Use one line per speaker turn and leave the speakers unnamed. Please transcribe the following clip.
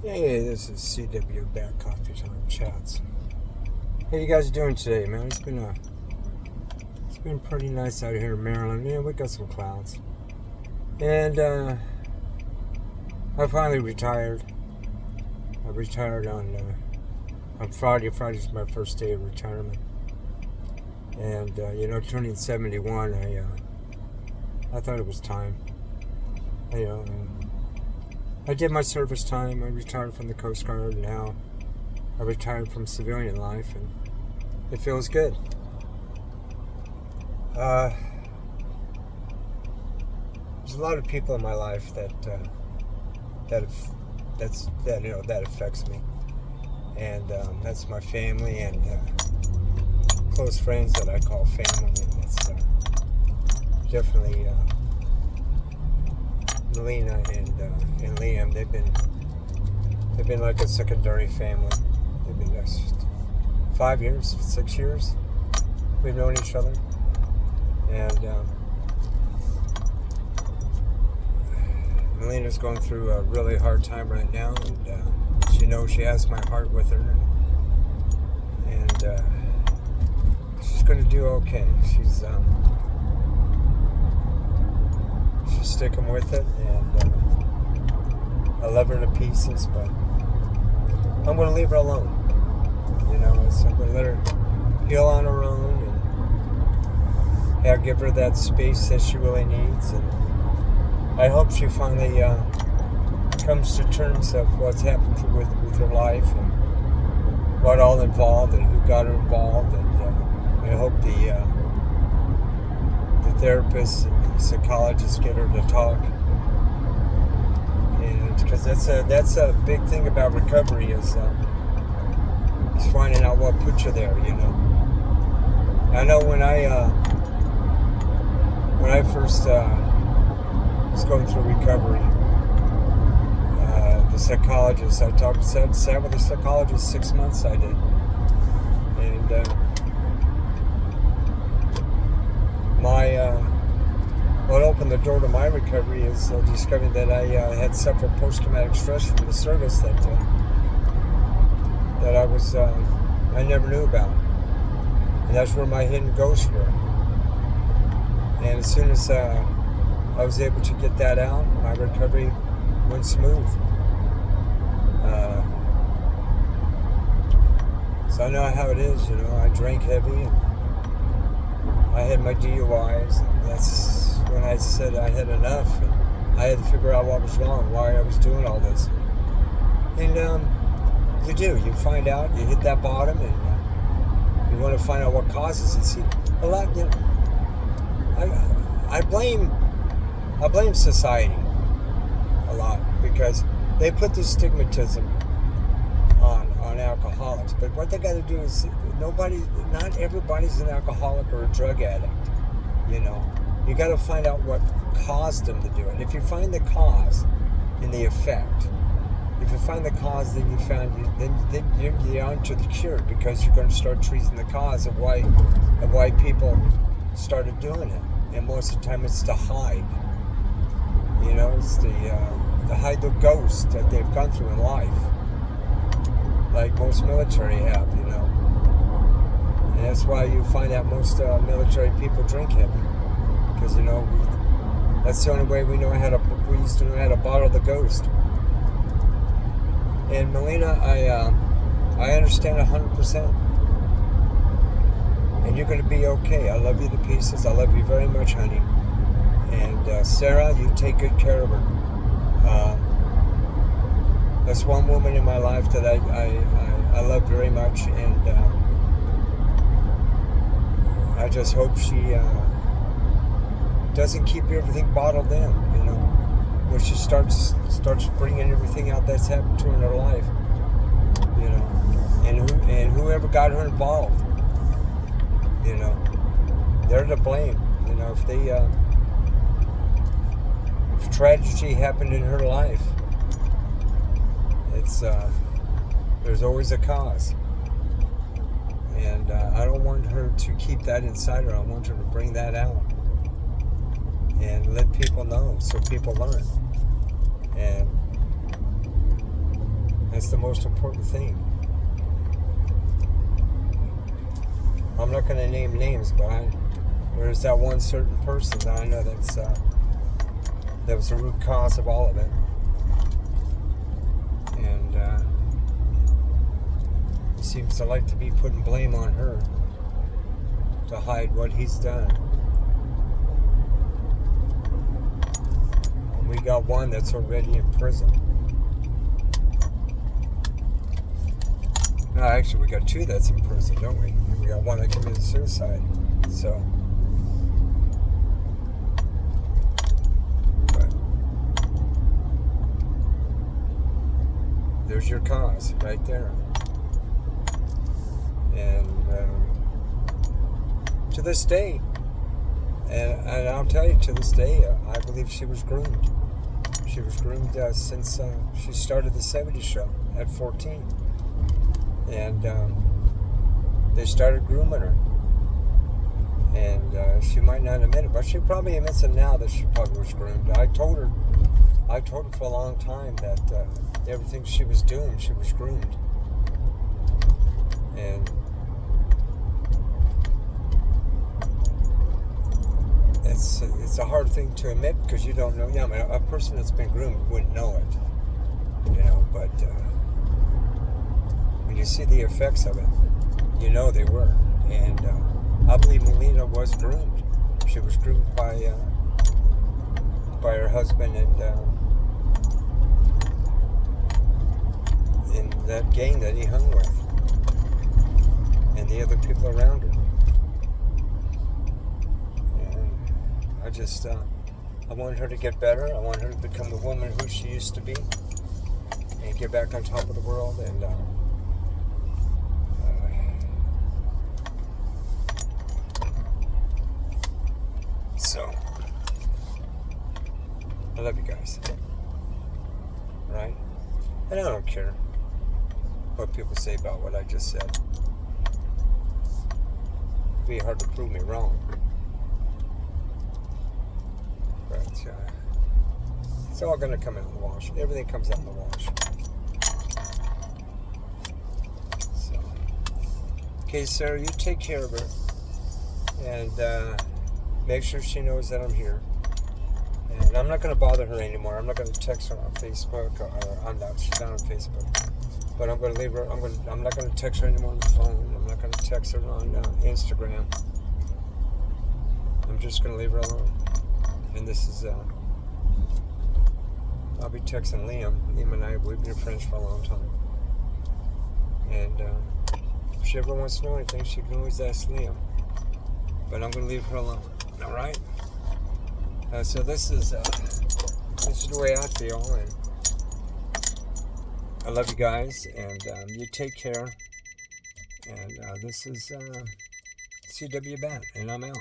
Hey, this is CW Back Coffee Time Chats. How you guys doing today, man? It's been pretty nice out here in Maryland. Yeah, we got some clouds. And I finally retired. I retired on Friday. Friday's my first day of retirement. And turning 71, I thought it was time. I did my service time. I retired from the Coast Guard. And now I retired from civilian life, and it feels good. There's a lot of people in my life that affects me, and that's my family and close friends that I call family. And that's definitely Milena and Liam. They've been like a secondary family. They've been just 5 years, 6 years. We've known each other, and Milena's going through a really hard time right now, and she knows she has my heart with her, and she's going to do okay. She's sticking with it, and I love her to pieces, but I'm going to leave her alone. I'm going to let her heal on her own, and give her that space that she really needs, and I hope she finally comes to terms of what's happened with her life and what all involved and who got her involved, and I hope the therapists and the psychologists get her to talk, and because that's a big thing about recovery is finding out what put you there. I know when I first was going through recovery, the psychologist I sat with the psychologist 6 months. I did, and what opened the door to my recovery is discovering that I had suffered post-traumatic stress from the service that I never knew about, and that's where my hidden ghosts were. And as soon as I was able to get that out, my recovery went smooth. So I know how it is. I drank heavy, and I had my DUIs, and that's when I said I had enough, and I had to figure out what was wrong, why I was doing all this. And you find out, you hit that bottom, and you want to find out what causes it. See, a lot, I blame society a lot, because they put this stigmatism on alcoholics. But what they got to do is, not everybody's an alcoholic or a drug addict. You got to find out what caused them to do it. If you find the cause and the effect, if you find the cause, then you're on to the cure, because you're going to start treating the cause of why people started doing it. And most of the time it's to hide. It's to hide the ghost that they've gone through in life, like most military have. And that's why you find out most military people drink heavy, because that's the only way we used to know how to bottle the ghost. And Milena, I understand 100%. And you're going to be okay. I love you to pieces. I love you very much, honey. And Sarah, you take good care of her. That's one woman in my life that I love very much, and I just hope she doesn't keep everything bottled in. When she starts bringing everything out that's happened to her in her life. And whoever got her involved. They're to blame. If tragedy happened in her life, it's there's always a cause, and I don't want her to keep that inside her. I want her to bring that out and let people know, so people learn. And That's the most important thing. I'm not going to name names, but there's that one certain person that I know that was the root cause of all of it. And he seems to like to be putting blame on her to hide what he's done. And we got one that's already in prison. No, actually, we got two that's in prison, don't we? We got one that committed suicide. So, but there's your cause right there. And to this day, and I'll tell you, to this day, I believe she was groomed. She was groomed since she started the 70s show at 14. And they started grooming her. And she might not admit it, but she probably admits it now that she probably was groomed. I told her for a long time that everything she was doing, she was groomed. And it's a hard thing to admit because you don't know. Yeah, I mean, a person that's been groomed wouldn't know it, you know. But when you see the effects of it, you know they were. And I believe Milena was groomed. She was groomed by her husband and in that gang that he hung with, and the other people around her. I just, I wanted her to get better. I wanted her to become the woman who she used to be and get back on top of the world. And so, I love you guys, right? And I don't care what people say about what I just said. It'd be hard to prove me wrong. But it's all going to come out in the wash. Everything comes out in the wash. So, okay, Sarah, you take care of her. And make sure she knows that I'm here. And I'm not going to bother her anymore. I'm not going to text her on Facebook. She's not on Facebook. But I'm going to leave her. I'm not going to text her anymore on the phone. I'm not going to text her on Instagram. I'm just going to leave her alone. And this is, I'll be texting Liam. Liam and I, we've been friends for a long time. And if she ever wants to know anything, she can always ask Liam. But I'm going to leave her alone. All right? So this is the way I feel. And I love you guys. And you take care. And this is CW Bat. And I'm out.